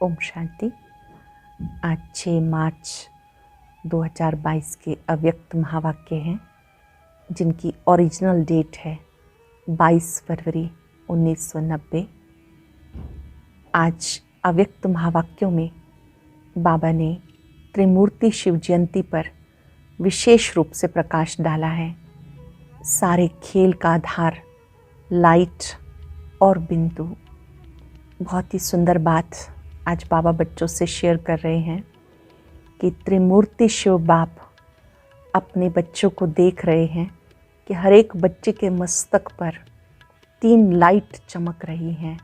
ओम शांति। आज 6 मार्च 2022 के अव्यक्त महावाक्य हैं जिनकी ओरिजिनल डेट है 22 फरवरी 1990। आज अव्यक्त महावाक्यों में बाबा ने त्रिमूर्ति शिव जयंती पर विशेष रूप से प्रकाश डाला है। सारे खेल का आधार लाइट और बिंदु। बहुत ही सुंदर बात आज बाबा बच्चों से शेयर कर रहे हैं कि त्रिमूर्ति शिव बाप अपने बच्चों को देख रहे हैं कि हर एक बच्चे के मस्तक पर 3 लाइट चमक रही हैं,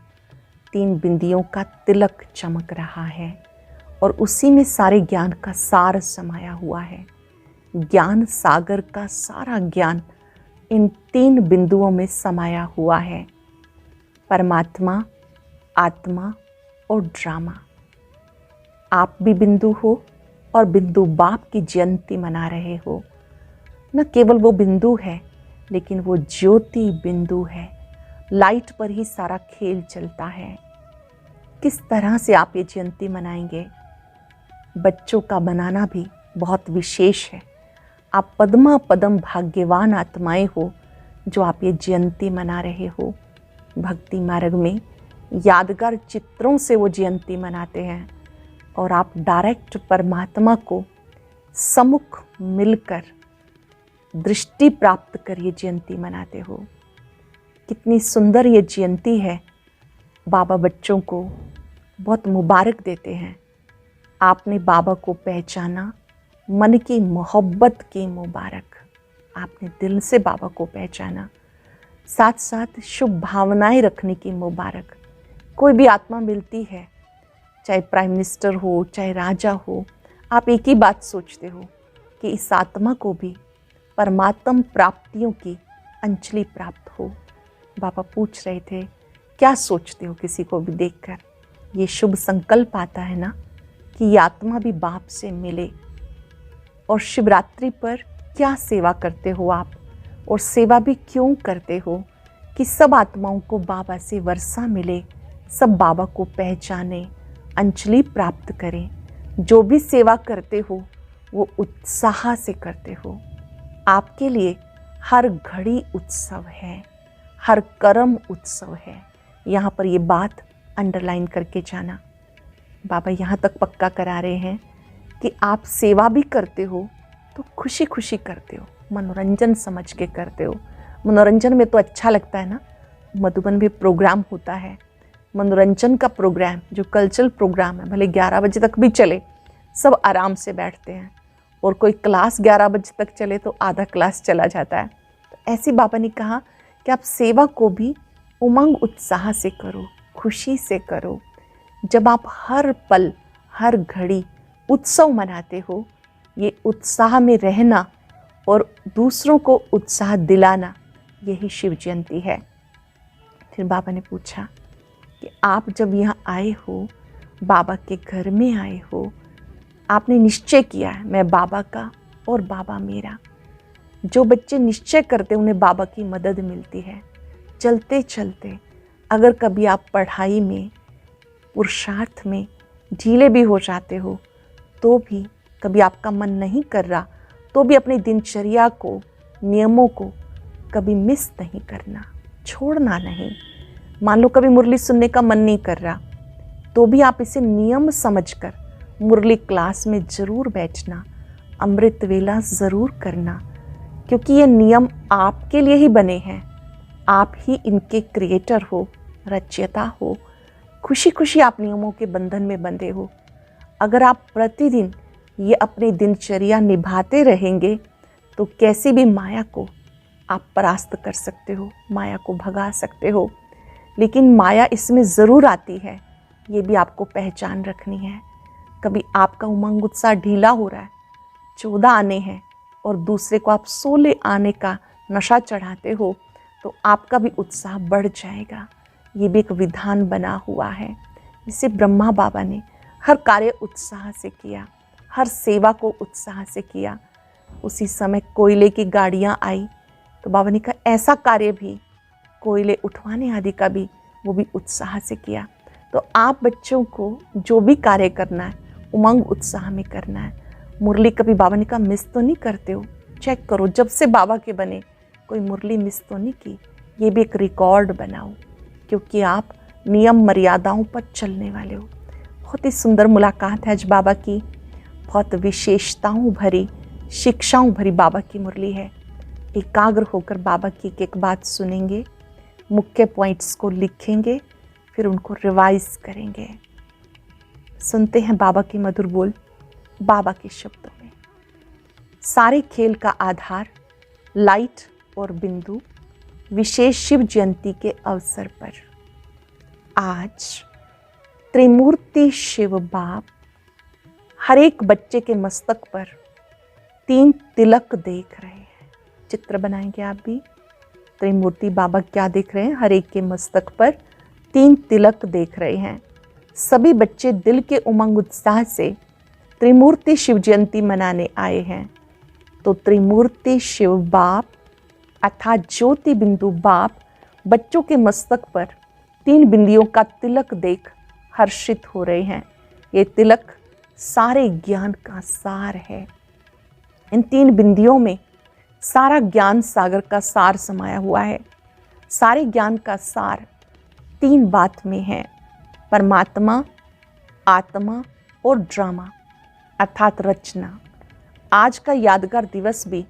3 बिंदियों का तिलक चमक रहा है और उसी में सारे ज्ञान का सार समाया हुआ है। ज्ञान सागर का सारा ज्ञान इन 3 बिंदुओं में समाया हुआ है। परमात्मा, आत्मा और ड्रामा। आप भी बिंदु हो और बिंदु बाप की जयंती मना रहे हो। न केवल वो बिंदु है लेकिन वो ज्योति बिंदु है। लाइट पर ही सारा खेल चलता है। किस तरह से आप ये जयंती मनाएंगे? बच्चों का बनाना भी बहुत विशेष है। आप पद्मा पदम भाग्यवान आत्माएं हो जो आप ये जयंती मना रहे हो। भक्ति मार्ग में यादगार चित्रों से वो जयंती मनाते हैं और आप डायरेक्ट परमात्मा को सम्मुख मिलकर दृष्टि प्राप्त कर ये जयंती मनाते हो। कितनी सुंदर ये जयंती है। बाबा बच्चों को बहुत मुबारक देते हैं। आपने बाबा को पहचाना, मन की मोहब्बत की मुबारक। आपने दिल से बाबा को पहचाना, साथ साथ शुभ भावनाएं रखने की मुबारक। कोई भी आत्मा मिलती है, चाहे प्राइम मिनिस्टर हो, चाहे राजा हो, आप एक ही बात सोचते हो कि इस आत्मा को भी परमात्म प्राप्तियों की अंजलि प्राप्त हो। बाबा पूछ रहे थे, क्या सोचते हो किसी को भी देखकर? ये शुभ संकल्प आता है ना कि ये आत्मा भी बाप से मिले। और शिवरात्रि पर क्या सेवा करते हो आप, और सेवा भी क्यों करते हो कि सब आत्माओं को बाबा से वर्षा मिले, सब बाबा को पहचाने, अंजलि प्राप्त करें। जो भी सेवा करते हो वो उत्साह से करते हो। आपके लिए हर घड़ी उत्सव है, हर कर्म उत्सव है। यहाँ पर ये बात अंडरलाइन करके जाना। बाबा यहाँ तक पक्का करा रहे हैं कि आप सेवा भी करते हो तो खुशी खुशी करते हो, मनोरंजन समझ के करते हो। मनोरंजन में तो अच्छा लगता है ना। मधुबन में प्रोग्राम होता है, मनोरंजन का प्रोग्राम जो कल्चरल प्रोग्राम है, भले 11 बजे तक भी चले, सब आराम से बैठते हैं। और कोई क्लास 11 बजे तक चले तो आधा क्लास चला जाता है। तो ऐसी बाबा ने कहा कि आप सेवा को भी उमंग उत्साह से करो, खुशी से करो। जब आप हर पल हर घड़ी उत्सव मनाते हो, ये उत्साह में रहना और दूसरों को उत्साह दिलाना, यही शिव जयंती है। फिर बाबा ने पूछा कि आप जब यहाँ आए हो, बाबा के घर में आए हो, आपने निश्चय किया है मैं बाबा का और बाबा मेरा। जो बच्चे निश्चय करते उन्हें बाबा की मदद मिलती है। चलते चलते अगर कभी आप पढ़ाई में, पुरुषार्थ में ढीले भी हो जाते हो, तो भी कभी आपका मन नहीं कर रहा, तो भी अपनी दिनचर्या को, नियमों को कभी मिस नहीं करना, छोड़ना नहीं। मान लो कभी मुरली सुनने का मन नहीं कर रहा, तो भी आप इसे नियम समझकर मुरली क्लास में ज़रूर बैठना, अमृत वेला ज़रूर करना, क्योंकि ये नियम आपके लिए ही बने हैं। आप ही इनके क्रिएटर हो, रचयिता हो। खुशी खुशी आप नियमों के बंधन में बंधे हो। अगर आप प्रतिदिन ये अपनी दिनचर्या निभाते रहेंगे तो कैसी भी माया को आप परास्त कर सकते हो, माया को भगा सकते हो। लेकिन माया इसमें ज़रूर आती है, ये भी आपको पहचान रखनी है। कभी आपका उमंग उत्साह ढीला हो रहा है, 14 आने हैं और दूसरे को आप 16 आने का नशा चढ़ाते हो, तो आपका भी उत्साह बढ़ जाएगा। ये भी एक विधान बना हुआ है। जिसे ब्रह्मा बाबा ने हर कार्य उत्साह से किया, हर सेवा को उत्साह से किया। उसी समय कोयले की गाड़ियाँ आई तो बाबा ने कहा ऐसा कार्य भी, कोयले उठवाने आदि का भी, वो भी उत्साह से किया। तो आप बच्चों को जो भी कार्य करना है उमंग उत्साह में करना है। मुरली कभी बाबा ने कहा मिस तो नहीं करते हो? चेक करो, जब से बाबा के बने कोई मुरली मिस तो नहीं की। ये भी एक रिकॉर्ड बनाओ, क्योंकि आप नियम मर्यादाओं पर चलने वाले हो। बहुत ही सुंदर मुलाकात है आज बाबा की, बहुत विशेषताओं भरी, शिक्षाओं भरी बाबा की मुरली है। एकाग्र होकर बाबा की एक एक बात सुनेंगे, मुख्य पॉइंट्स को लिखेंगे, फिर उनको रिवाइज करेंगे। सुनते हैं बाबा के मधुर बोल, बाबा के शब्दों में। सारे खेल का आधार लाइट और बिंदु विशेष शिव जयंती के अवसर पर आज त्रिमूर्ति शिव बाप हर एक बच्चे के मस्तक पर 3 तिलक देख रहे हैं। चित्र बनाएंगे आप भी। त्रिमूर्ति बाबा क्या देख रहे हैं? हर एक के मस्तक पर 3 तिलक देख रहे हैं। सभी बच्चे दिल के उमंग उत्साह से त्रिमूर्ति शिव जयंती मनाने आए हैं। तो त्रिमूर्ति शिव बाप अर्थात ज्योति बिंदु बाप बच्चों के मस्तक पर 3 बिंदियों का तिलक देख हर्षित हो रहे हैं। ये तिलक सारे ज्ञान का सार है। इन 3 बिंदियों में सारा ज्ञान सागर का सार समाया हुआ है। सारे ज्ञान का सार 3 बात में है, परमात्मा, आत्मा और ड्रामा अर्थात रचना। आज का यादगार दिवस भी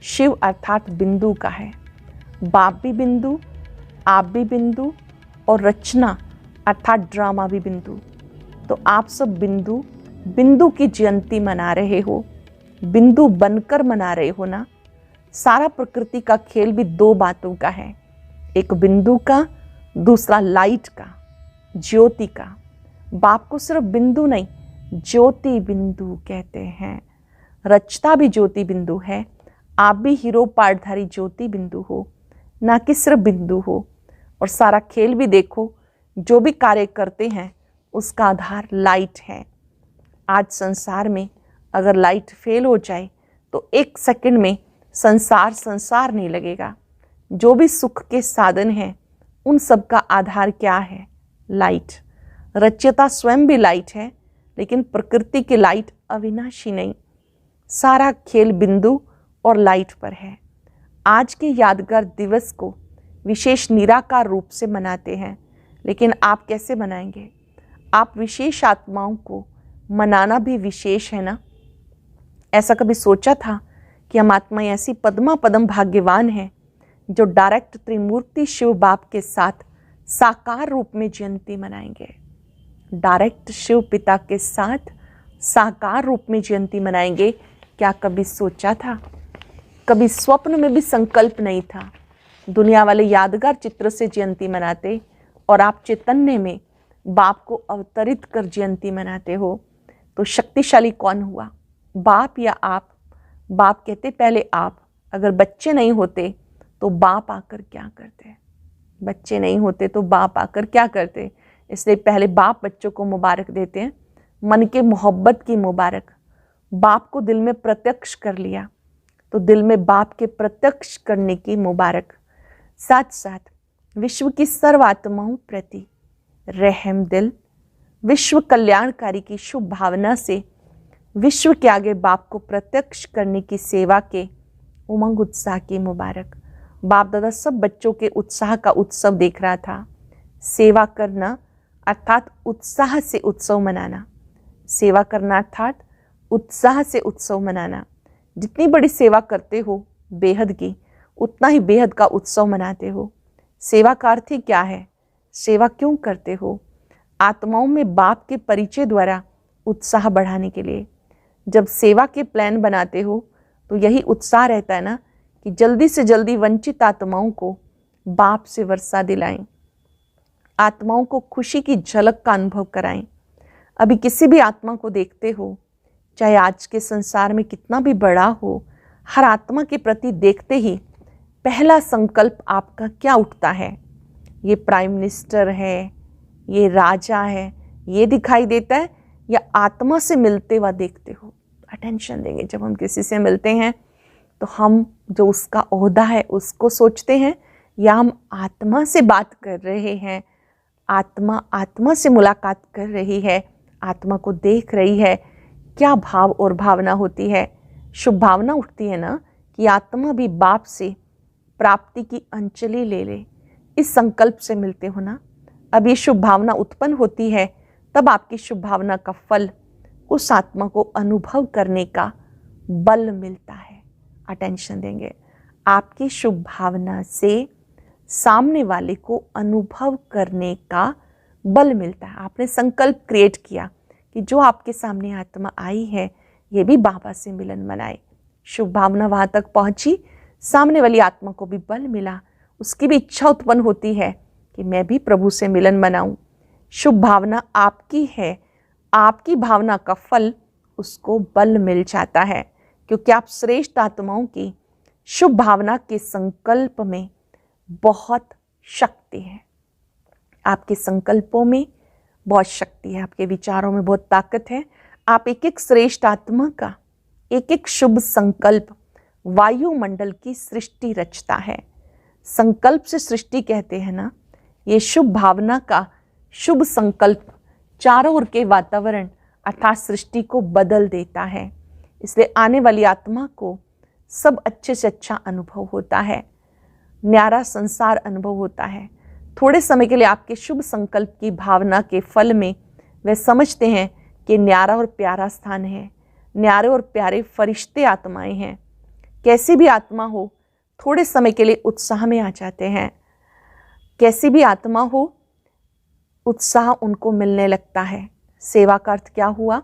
शिव अर्थात बिंदु का है। बाप भी बिंदु, आप भी बिंदु और रचना अर्थात ड्रामा भी बिंदु। तो आप सब बिंदु बिंदु की जयंती मना रहे हो, बिंदु बनकर मना रहे हो ना। सारा प्रकृति का खेल भी 2 बातों का है, एक बिंदु का, दूसरा लाइट का, ज्योति का। बाप को सिर्फ बिंदु नहीं ज्योति बिंदु कहते हैं। रचता भी ज्योति बिंदु है। आप भी हीरो पार्टधारी ज्योति बिंदु हो, ना कि सिर्फ बिंदु हो। और सारा खेल भी देखो, जो भी कार्य करते हैं उसका आधार लाइट है। आज संसार में अगर लाइट फेल हो जाए तो 1 सेकंड में संसार नहीं लगेगा। जो भी सुख के साधन हैं उन सब का आधार क्या है? लाइट। रचयिता स्वयं भी लाइट है, लेकिन प्रकृति की लाइट अविनाशी नहीं। सारा खेल बिंदु और लाइट पर है। आज के यादगार दिवस को विशेष निराकार रूप से मनाते हैं, लेकिन आप कैसे मनाएंगे? आप विशेष आत्माओं को मनाना भी विशेष है ना। ऐसा कभी सोचा था कि हम आत्माएं ऐसी पद्मा पदम भाग्यवान हैं जो डायरेक्ट त्रिमूर्ति शिव बाप के साथ साकार रूप में जयंती मनाएंगे। डायरेक्ट शिव पिता के साथ साकार रूप में जयंती मनाएंगे। क्या कभी सोचा था? कभी स्वप्न में भी संकल्प नहीं था। दुनिया वाले यादगार चित्र से जयंती मनाते और आप चैतन्य में बाप को अवतरित कर जयंती मनाते हो। तो शक्तिशाली कौन हुआ, बाप या आप? बाप कहते पहले आप। अगर बच्चे नहीं होते तो बाप आकर क्या करते? बच्चे नहीं होते तो बाप आकर क्या करते? इसलिए पहले बाप बच्चों को मुबारक देते हैं, मन के मोहब्बत की मुबारक। बाप को दिल में प्रत्यक्ष कर लिया तो दिल में बाप के प्रत्यक्ष करने की मुबारक। साथ साथ विश्व की सर्व आत्माओं प्रति रहम दिल, विश्व कल्याणकारी की शुभ भावना से विश्व के आगे बाप को प्रत्यक्ष करने की सेवा के उमंग उत्साह की मुबारक। बाप दादा सब बच्चों के उत्साह का उत्सव देख रहा था। सेवा करना अर्थात उत्साह से उत्सव मनाना। सेवा करना अर्थात उत्साह से उत्सव मनाना। जितनी बड़ी सेवा करते हो बेहद की, उतना ही बेहद का उत्सव मनाते हो। सेवा का अर्थ ही क्या है? सेवा क्यों करते हो? आत्माओं में बाप के परिचय द्वारा उत्साह बढ़ाने के लिए। जब सेवा के प्लान बनाते हो तो यही उत्साह रहता है ना कि जल्दी से जल्दी वंचित आत्माओं को बाप से वर्षा दिलाएं, आत्माओं को खुशी की झलक का अनुभव कराएं। अभी किसी भी आत्मा को देखते हो, चाहे आज के संसार में कितना भी बड़ा हो, हर आत्मा के प्रति देखते ही पहला संकल्प आपका क्या उठता है? ये प्राइम मिनिस्टर है, ये राजा है, ये दिखाई देता है, या आत्मा से मिलते हुआ देखते हो? अटेंशन देंगे। जब हम किसी से मिलते हैं तो हम जो उसका ओहदा है उसको सोचते हैं, या हम आत्मा से बात कर रहे हैं, आत्मा आत्मा से मुलाकात कर रही है, आत्मा को देख रही है, क्या भाव और भावना होती है। शुभ भावना उठती है ना कि आत्मा भी बाप से प्राप्ति की अंजलि ले ले। इस संकल्प से मिलते हो ना, अब ये शुभ भावना उत्पन्न होती है, तब आपकी शुभ भावना का फल उस आत्मा को अनुभव करने का बल मिलता है। अटेंशन देंगे, आपकी शुभ भावना से सामने वाले को अनुभव करने का बल मिलता है। आपने संकल्प क्रिएट किया कि जो आपके सामने आत्मा आई है ये भी बाबा से मिलन मनाए। शुभ भावना वहाँ तक पहुँची, सामने वाली आत्मा को भी बल मिला, उसकी भी इच्छा उत्पन्न होती है कि मैं भी प्रभु से मिलन मनाऊं। शुभ भावना आपकी है, आपकी भावना का फल उसको बल मिल जाता है, क्योंकि आप श्रेष्ठ आत्माओं की शुभ भावना के संकल्प में बहुत शक्ति है। आपके संकल्पों में बहुत शक्ति है, आपके विचारों में बहुत ताकत है। आप एक एक श्रेष्ठ आत्मा का एक एक शुभ संकल्प वायुमंडल की सृष्टि रचता है। संकल्प से सृष्टि कहते हैं ना, ये शुभ भावना का शुभ संकल्प चारों ओर के वातावरण अर्थात सृष्टि को बदल देता है। इसलिए आने वाली आत्मा को सब अच्छे से अच्छा अनुभव होता है, न्यारा संसार अनुभव होता है। थोड़े समय के लिए आपके शुभ संकल्प की भावना के फल में वे समझते हैं कि न्यारा और प्यारा स्थान है, न्यारे और प्यारे फरिश्ते आत्माएं हैं। कैसी भी आत्मा हो, थोड़े समय के लिए उत्साह में आ जाते हैं। कैसी भी आत्मा हो, उत्साह उनको मिलने लगता है। सेवा का अर्थ क्या हुआ?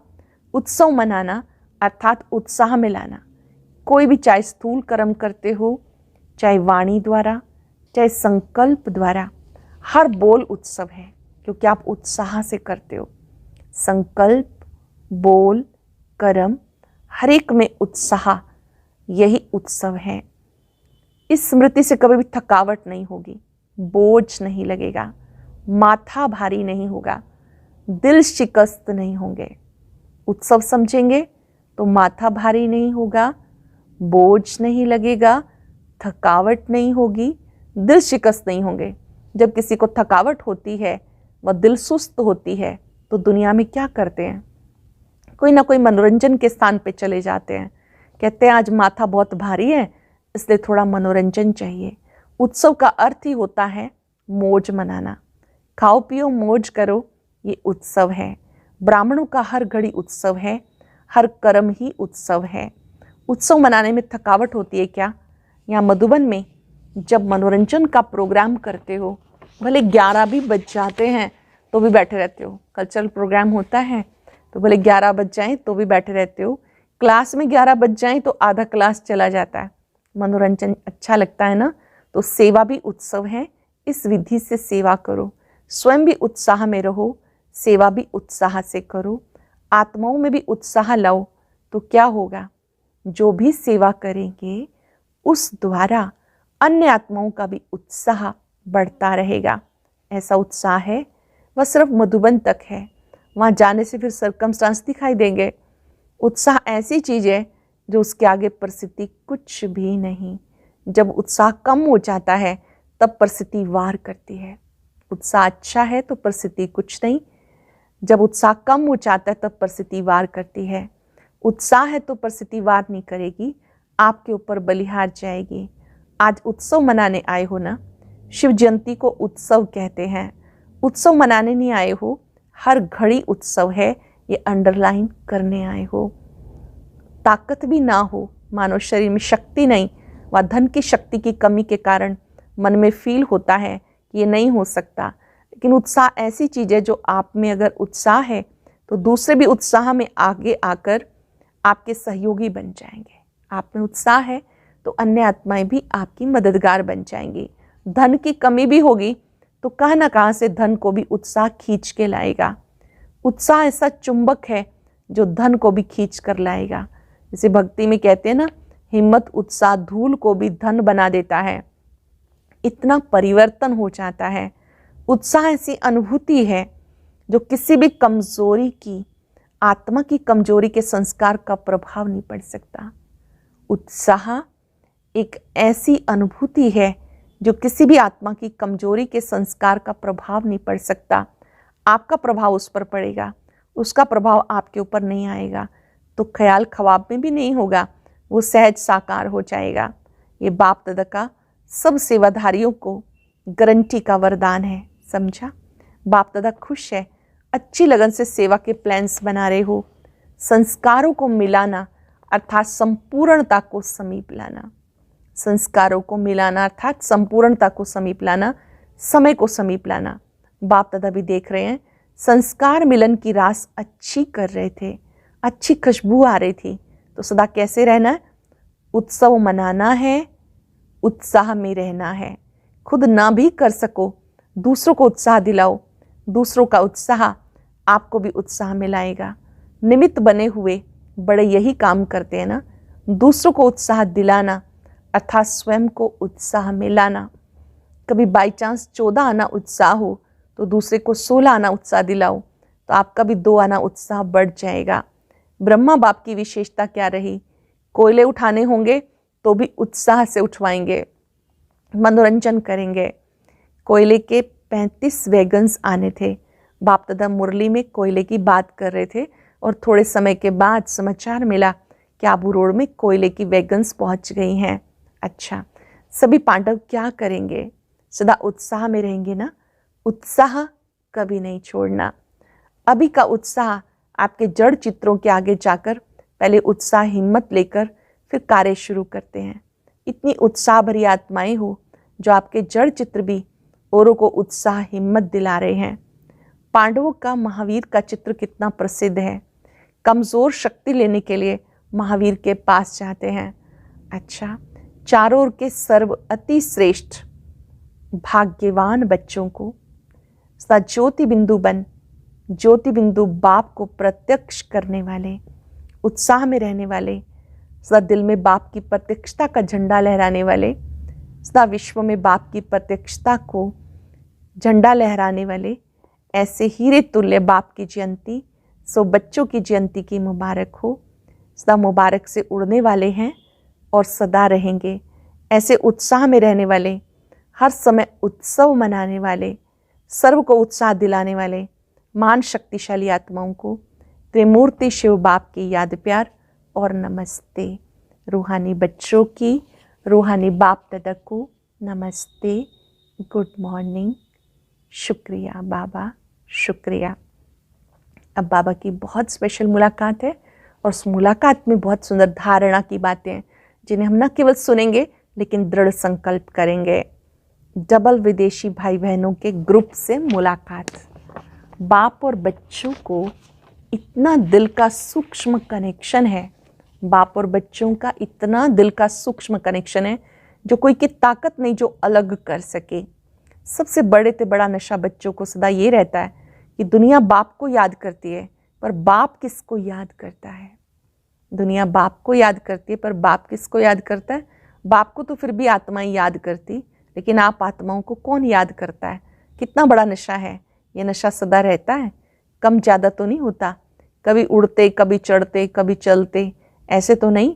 उत्सव मनाना अर्थात उत्साह में लाना। कोई भी चाहे स्थूल कर्म करते हो, चाहे वाणी द्वारा, चाहे संकल्प द्वारा, हर बोल उत्सव है, क्योंकि आप उत्साह से करते हो। संकल्प, बोल, कर्म, हर एक में उत्साह, यही उत्सव है। इस स्मृति से कभी भी थकावट नहीं होगी, बोझ नहीं लगेगा, माथा भारी नहीं होगा, दिल शिकस्त नहीं होंगे। उत्सव समझेंगे तो माथा भारी नहीं होगा, बोझ नहीं लगेगा, थकावट नहीं होगी, दिल शिकस्त नहीं होंगे। जब किसी को थकावट होती है, वह दिल सुस्त होती है, तो दुनिया में क्या करते हैं? कोई ना कोई मनोरंजन के स्थान पे चले जाते हैं। कहते हैं आज माथा बहुत भारी है, इसलिए थोड़ा मनोरंजन चाहिए। उत्सव का अर्थ ही होता है मौज मनाना। खाओ पियो मौज करो, ये उत्सव है। ब्राह्मणों का हर घड़ी उत्सव है, हर कर्म ही उत्सव है। उत्सव मनाने में थकावट होती है क्या? यहाँ मधुबन में जब मनोरंजन का प्रोग्राम करते हो, भले 11 भी बज जाते हैं तो भी बैठे रहते हो। कल्चरल प्रोग्राम होता है तो भले 11 बज जाएं तो भी बैठे रहते हो। क्लास में 11 बज जाएं तो आधा क्लास चला जाता है। मनोरंजन अच्छा लगता है ना, तो सेवा भी उत्सव है। इस विधि से सेवा करो, स्वयं भी उत्साह में रहो, सेवा भी उत्साह से करो, आत्माओं में भी उत्साह लाओ। तो क्या होगा? जो भी सेवा करेंगे उस द्वारा अन्य आत्माओं का भी उत्साह बढ़ता रहेगा। ऐसा उत्साह है वह सिर्फ मधुबन तक है, वहाँ जाने से फिर सर्कमस्टांस दिखाई देंगे। उत्साह ऐसी चीज़ है जो उसके आगे परिस्थिति कुछ भी नहीं। जब उत्साह कम हो जाता है तब परिस्थिति वार करती है। उत्साह अच्छा है तो परिस्थिति कुछ नहीं, जब उत्साह कम हो जाता है तब परिस्थिति वार करती है। उत्साह है तो परिस्थिति वार नहीं करेगी, आपके ऊपर बलिहार जाएगी। आज उत्सव मनाने आए हो ना, शिव जयंती को उत्सव कहते हैं। उत्सव मनाने नहीं आए हो, हर घड़ी उत्सव है, ये अंडरलाइन करने आए हो। ताकत भी ना हो, मानव शरीर में शक्ति नहीं, व धन की शक्ति की कमी के कारण मन में फील होता है कि ये नहीं हो सकता। लेकिन उत्साह ऐसी चीज़ है जो आप में अगर उत्साह है तो दूसरे भी उत्साह में आगे आकर आपके सहयोगी बन जाएंगे। आप में उत्साह है तो अन्य आत्माएं भी आपकी मददगार बन जाएंगी। धन की कमी भी होगी तो कहाँ ना कहाँ से धन को भी उत्साह खींच के लाएगा। उत्साह ऐसा चुंबक है जो धन को भी खींच कर लाएगा। जैसे भक्ति में कहते हैं ना, हिम्मत उत्साह धूल को भी धन बना देता है। इतना परिवर्तन हो जाता है। उत्साह ऐसी अनुभूति है जो किसी भी कमजोरी की, आत्मा की कमजोरी के संस्कार का प्रभाव नहीं पड़ सकता। उत्साह एक ऐसी अनुभूति है जो किसी भी आत्मा की कमजोरी के संस्कार का प्रभाव नहीं पड़ सकता, आपका प्रभाव उस पर पड़ेगा, उसका प्रभाव आपके ऊपर नहीं आएगा, तो ख्याल ख्वाब में भी नहीं होगा, वो सहज साकार हो जाएगा। ये बाप दादा का सब सेवाधारियों को गारंटी का वरदान है, समझा। बाप दादा खुश है, अच्छी लगन से सेवा के प्लान्स बना रहे हो। संस्कारों को मिलाना अर्थात संपूर्णता को समीप लाना, संस्कारों को मिलाना अर्थात संपूर्णता को समीप लाना, समय को समीप लाना। बाप दादा भी देख रहे हैं, संस्कार मिलन की रास अच्छी कर रहे थे, अच्छी खुशबू आ रही थी। तो सदा कैसे रहना है? उत्सव मनाना है, उत्साह में रहना है। खुद ना भी कर सको, दूसरों को उत्साह दिलाओ, दूसरों का उत्साह आपको भी उत्साह में लाएगा। निमित्त बने हुए बड़े यही काम करते हैं ना, दूसरों को उत्साह दिलाना अर्थात स्वयं को उत्साह में लाना। कभी बाई चांस 14 आना उत्साह हो तो दूसरे को 16 आना उत्साह दिलाओ, तो आपका भी 2 आना उत्साह बढ़ जाएगा। ब्रह्मा बाप की विशेषता क्या रही? कोयले उठाने होंगे तो भी उत्साह से उठवाएंगे, मनोरंजन करेंगे। कोयले के 35 वैगन्स आने थे। बाप दादा मुरली में कोयले की बात कर रहे थे और थोड़े समय के बाद समाचार मिला कि आबू रोड में कोयले की वैगन्स पहुंच गई हैं। अच्छा, सभी पांडव क्या करेंगे? सदा उत्साह में रहेंगे ना, उत्साह कभी नहीं छोड़ना। अभी का उत्साह आपके जड़ चित्रों के आगे जाकर पहले उत्साह हिम्मत लेकर फिर कार्य शुरू करते हैं। इतनी उत्साह भरी आत्माएं हो जो आपके जड़ चित्र भी औरों को उत्साह हिम्मत दिला रहे हैं। पांडवों का महावीर का चित्र कितना प्रसिद्ध है। कमजोर शक्ति लेने के लिए महावीर के पास जाते हैं। अच्छा, चारों ओर के सर्व अति श्रेष्ठ भाग्यवान बच्चों को सदा ज्योति बिंदु बन, ज्योति बिंदु बाप को प्रत्यक्ष करने वाले, उत्साह में रहने वाले, सदा दिल में बाप की प्रत्यक्षता का झंडा लहराने वाले, सदा विश्व में बाप की प्रत्यक्षता को झंडा लहराने वाले, ऐसे हीरे तुल्य बाप की जयंती, सो बच्चों की जयंती की मुबारक हो। सदा मुबारक से उड़ने वाले हैं और सदा रहेंगे। ऐसे उत्साह में रहने वाले, हर समय उत्सव मनाने वाले, सर्व को उत्साह दिलाने वाले मान शक्तिशाली आत्माओं को त्रिमूर्ति शिव बाप की याद प्यार और नमस्ते। रूहानी बच्चों की, रूहानी बाप दादा को नमस्ते, गुड मॉर्निंग, शुक्रिया बाबा, शुक्रिया। अब बाबा की बहुत स्पेशल मुलाकात है और उस मुलाकात में बहुत सुंदर धारणा की बातें हैं जिन्हें हम न केवल सुनेंगे लेकिन दृढ़ संकल्प करेंगे। डबल विदेशी भाई बहनों के ग्रुप से मुलाकात। बाप और बच्चों को इतना दिल का सूक्ष्म कनेक्शन है, बाप और बच्चों का इतना दिल का सूक्ष्म कनेक्शन है जो कोई की ताकत नहीं जो अलग कर सके। सबसे बड़े से बड़ा नशा बच्चों को सदा ये रहता है कि दुनिया बाप को याद करती है पर बाप किसको याद करता है। दुनिया बाप को याद करती है पर बाप किसको याद करता है। बाप को तो फिर भी आत्माएं याद करती, लेकिन आप आत्माओं को कौन याद करता है। कितना बड़ा नशा है ये। नशा सदा रहता है, कम ज़्यादा तो नहीं होता। कभी उड़ते, कभी चढ़ते, कभी चलते, ऐसे तो नहीं।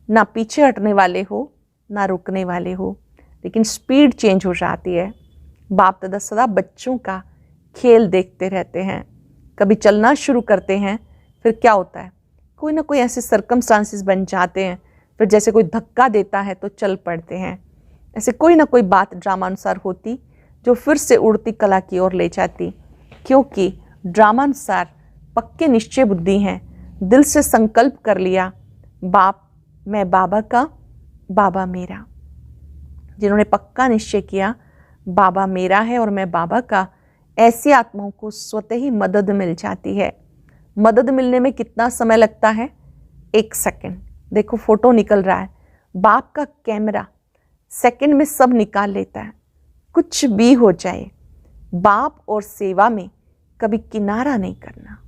ना पीछे हटने वाले हो ना रुकने वाले हो, लेकिन स्पीड चेंज हो जाती है। बाप दादा सदा बच्चों का खेल देखते रहते हैं। कभी चलना शुरू करते हैं, फिर क्या होता है, कोई ना कोई ऐसे सर्कमस्टांसेस बन जाते हैं, फिर जैसे कोई धक्का देता है तो चल पड़ते हैं। ऐसे कोई ना कोई बात ड्रामानुसार होती जो फिर से उड़ती कला की ओर ले जाती, क्योंकि ड्रामानुसार पक्के निश्चय बुद्धि हैं। दिल से संकल्प कर लिया, बाप मैं बाबा का, बाबा मेरा। जिन्होंने पक्का निश्चय किया बाबा मेरा है और मैं बाबा का, ऐसी आत्माओं को स्वतः ही मदद मिल जाती है। मदद मिलने में कितना समय लगता है? 1 सेकंड। देखो फोटो निकल रहा है, बाप का कैमरा सेकंड में सब निकाल लेता है। कुछ भी हो जाए, बाप और सेवा में कभी किनारा नहीं करना।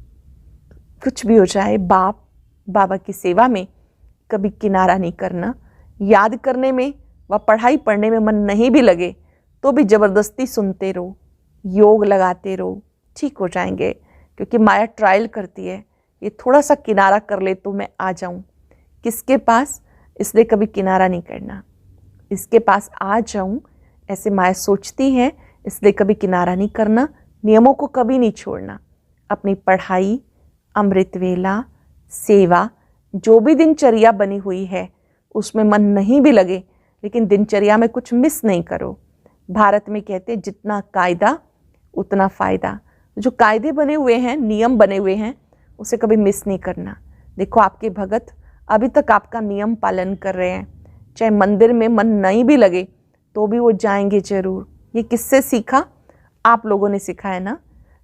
कुछ भी हो जाए, बाप बाबा की सेवा में कभी किनारा नहीं करना। याद करने में व पढ़ाई पढ़ने में मन नहीं भी लगे तो भी ज़बरदस्ती सुनते रहो, योग लगाते रहो, ठीक हो जाएंगे। क्योंकि माया ट्रायल करती है, ये थोड़ा सा किनारा कर ले तो मैं आ जाऊं किसके पास, इसलिए कभी किनारा नहीं करना। इसके पास आ जाऊं ऐसे माया सोचती है, इसलिए कभी किनारा नहीं करना, नियमों को कभी नहीं छोड़ना। अपनी पढ़ाई, अमृत वेला, सेवा, जो भी दिनचर्या बनी हुई है उसमें मन नहीं भी लगे, लेकिन दिनचर्या में कुछ मिस नहीं करो। भारत में कहते हैं जितना कायदा उतना फ़ायदा। जो कायदे बने हुए हैं, नियम बने हुए हैं, उसे कभी मिस नहीं करना। देखो आपके भगत अभी तक आपका नियम पालन कर रहे हैं, चाहे मंदिर में मन नहीं भी लगे तो भी वो जाएंगे जरूर। ये किससे सीखा? आप लोगों ने सिखाया ना।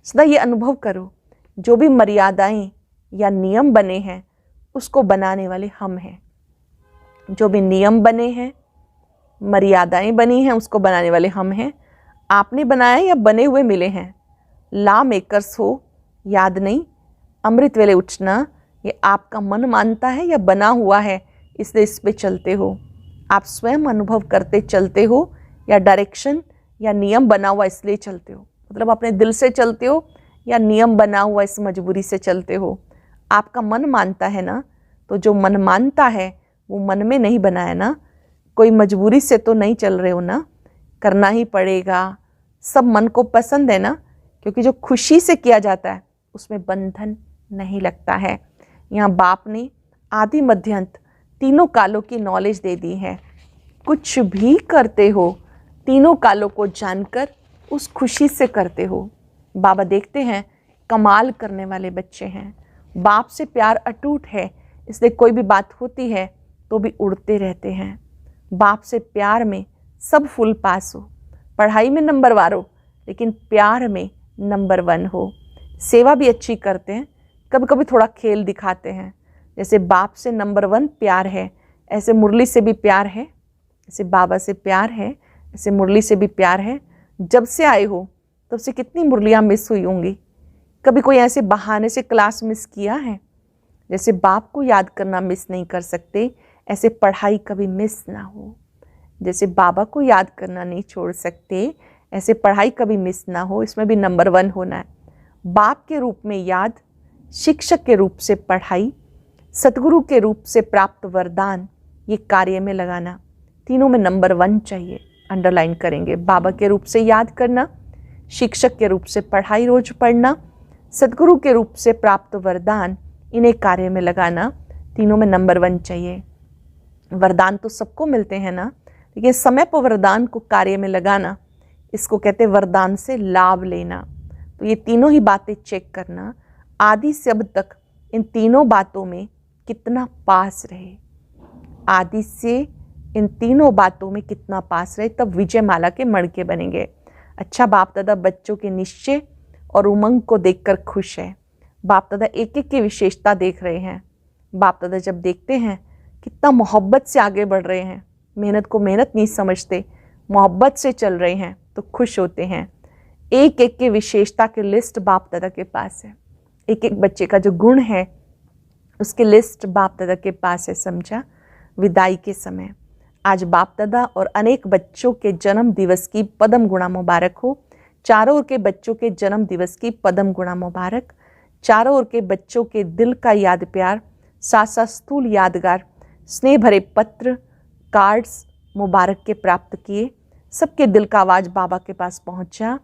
सदा ये अनुभव करो, जो भी मर्यादाएं या नियम बने हैं उसको बनाने वाले हम हैं। जो भी नियम बने हैं, मर्यादाएं बनी हैं, उसको बनाने वाले हम हैं। आपने बनाया या बने हुए मिले हैं? लॉ मेकर्स हो, याद नहीं? अमृत वेले उठना ये आपका मन मानता है या बना हुआ है इसलिए इस पे चलते हो? आप स्वयं अनुभव करते चलते हो या डायरेक्शन या नियम बना हुआ इसलिए चलते हो? मतलब अपने दिल से चलते हो या नियम बना हुआ इस मजबूरी से चलते हो? आपका मन मानता है ना, तो जो मन मानता है वो मन में नहीं बनाया ना, कोई मजबूरी से तो नहीं चल रहे हो ना, करना ही पड़ेगा। सब मन को पसंद है ना, क्योंकि जो खुशी से किया जाता है उसमें बंधन नहीं लगता है। यहाँ बाप ने आदि मध्य अंत तीनों कालों की नॉलेज दे दी है। कुछ भी करते हो तीनों कालों को जानकर उस खुशी से करते हो। बाबा देखते हैं कमाल करने वाले बच्चे हैं, बाप से प्यार अटूट है, इसलिए कोई भी बात होती है तो भी उड़ते रहते हैं। बाप से प्यार में सब फुल पास हो, पढ़ाई में नंबर वार हो, लेकिन प्यार में नंबर 1 हो। सेवा भी अच्छी करते हैं, कभी कभी थोड़ा खेल दिखाते हैं। जैसे बाप से नंबर 1 प्यार है, ऐसे मुरली से भी प्यार है, ऐसे बाबा से प्यार है, ऐसे मुरली से भी प्यार है। जब से आए हो तब से कितनी मुरलियाँ मिस हुई होंगी। कभी कोई ऐसे बहाने से क्लास मिस किया है? जैसे बाप को याद करना मिस नहीं कर सकते, ऐसे पढ़ाई कभी मिस ना हो। जैसे बाबा को याद करना नहीं छोड़ सकते, ऐसे पढ़ाई कभी मिस ना हो, इसमें भी नंबर 1 होना है। बाप के रूप में याद, शिक्षक के रूप से पढ़ाई, सतगुरु के रूप से प्राप्त वरदान, ये कार्य में लगाना, तीनों में नंबर 1 चाहिए। अंडरलाइन करेंगे। बाबा के रूप से याद करना, शिक्षक के रूप से पढ़ाई रोज पढ़ना, सतगुरु के रूप से प्राप्त वरदान, इन्हें कार्य में लगाना, तीनों में नंबर 1 चाहिए। वरदान तो सबको मिलते हैं ना, लेकिन समय पर वरदान को कार्य में लगाना, इसको कहते हैं वरदान से लाभ लेना। तो ये तीनों ही बातें चेक करना, आदि से अब तक इन तीनों बातों में कितना पास रहे, आदि से इन तीनों बातों में कितना पास रहे, तब विजय माला के मणके बनेंगे। अच्छा, बाप दादा बच्चों के निश्चय और उमंग को देखकर खुश है। बाप दादा एक एक की विशेषता देख रहे हैं। बाप दादा जब देखते हैं कितना मोहब्बत से आगे बढ़ रहे हैं, मेहनत को मेहनत नहीं समझते, मोहब्बत से चल रहे हैं, तो खुश होते हैं। एक एक के विशेषता की लिस्ट बाप दादा के पास है। एक एक बच्चे का जो गुण है उसकी लिस्ट बाप दादा के पास है। समझा? विदाई के समय आज बाप दादा और अनेक बच्चों के जन्म दिवस की पदम गुणा मुबारक हो। चारों ओर के बच्चों के जन्म दिवस की पदम गुणा मुबारक। चारों ओर के बच्चों के दिल का याद प्यार, साथ साथ स्थूल यादगार, स्नेह भरे पत्र, कार्ड्स मुबारक के प्राप्त किए। सबके दिल का आवाज़ बाबा के पास पहुंचा।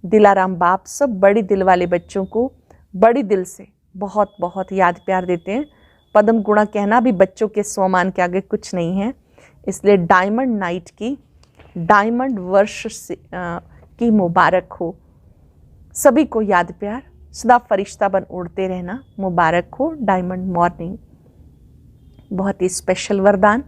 दिलाराम बाप सब बड़ी दिल वाले बच्चों को बड़ी दिल से बहुत बहुत याद प्यार देते हैं। पद्म गुणा कहना भी बच्चों के स्वमान के आगे कुछ नहीं है। इसलिए डायमंड नाइट की, डायमंड वर्ष की मुबारक हो। सभी को याद प्यार, सदा फरिश्ता बन उड़ते रहना मुबारक हो। डायमंड मॉर्निंग बहुत ही स्पेशल वरदान,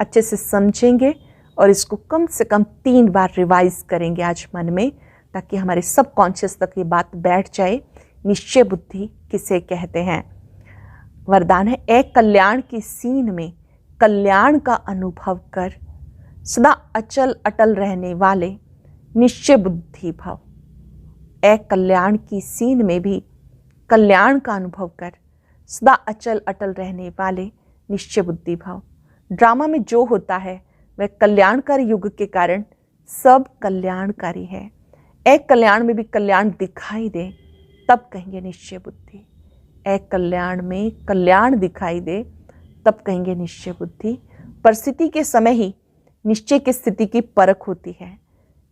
अच्छे से समझेंगे और इसको कम से कम 3 बार रिवाइज करेंगे आज मन में, ताकि हमारे सब कॉन्शियस तक ये बात बैठ जाए। निश्चय बुद्धि किसे कहते हैं? वरदान है, एक कल्याण की सीन में कल्याण का अनुभव कर, सदा अचल अटल रहने वाले निश्चय बुद्धि भव। एक कल्याण की सीन में भी कल्याण का अनुभव कर, सदा अचल अटल रहने वाले निश्चय बुद्धि भव। ड्रामा में जो होता है वह कल्याणकारी युग के कारण सब कल्याणकारी है। एक कल्याण में भी कल्याण दिखाई दे तब कहेंगे निश्चय बुद्धि। एक कल्याण में कल्याण दिखाई दे तब कहेंगे निश्चय बुद्धि। परिस्थिति के समय ही निश्चय की स्थिति की परख होती है।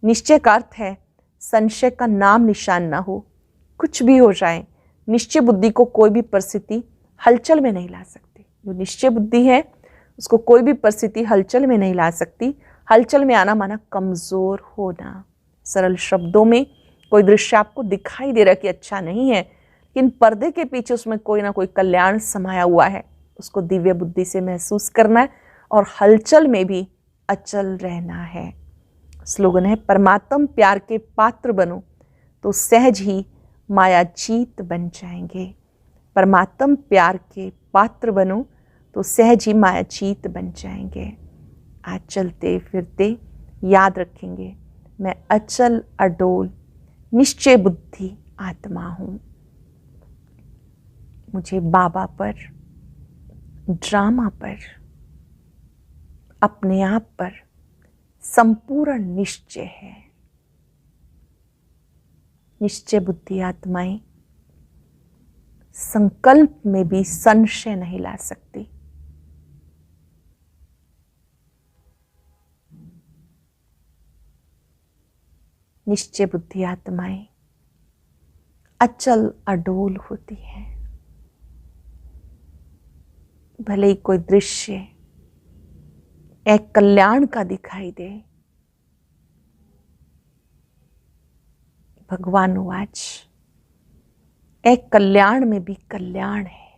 निश्चय का अर्थ है संशय का नाम निशान ना हो, कुछ भी हो जाए। निश्चय बुद्धि को कोई भी परिस्थिति हलचल में नहीं ला सकती। जो निश्चय बुद्धि है उसको कोई भी परिस्थिति हलचल में नहीं ला सकती। हलचल में आना माना कमजोर होना। सरल शब्दों में कोई दृश्य आपको दिखाई दे रहा कि अच्छा नहीं है, लेकिन पर्दे के पीछे उसमें कोई ना कोई कल्याण समाया हुआ है, उसको दिव्य बुद्धि से महसूस करना है और हलचल में भी अचल रहना है। स्लोगन है, परमात्म प्यार के पात्र बनो तो सहज ही माया जीत बन जाएंगे। परमात्म प्यार के पात्र बनो तो सहज ही माया जीत बन जाएंगे। आज चलते फिरते याद रखेंगे, मैं अचल अडोल निश्चय बुद्धि आत्मा हूँ। मुझे बाबा पर, ड्रामा पर, अपने आप पर संपूर्ण निश्चय है। निश्चय बुद्धि आत्माएं संकल्प में भी संशय नहीं ला सकती। निश्चय बुद्धि आत्माएं अचल अडोल होती हैं। भले ही कोई दृश्य एक कल्याण का दिखाई दे, भगवान आज एक कल्याण में भी कल्याण है।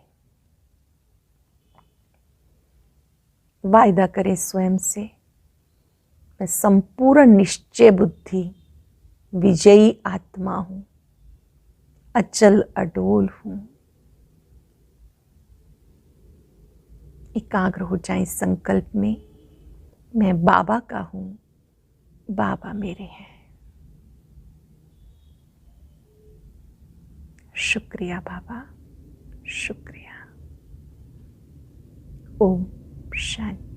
वायदा करें स्वयं से, मैं संपूर्ण निश्चय बुद्धि विजयी आत्मा हूं, अचल अडोल हूं। एकाग्र हो जाए इस संकल्प में, मैं बाबा का हूं, बाबा मेरे हैं। शुक्रिया बाबा, शुक्रिया। ओम शांति।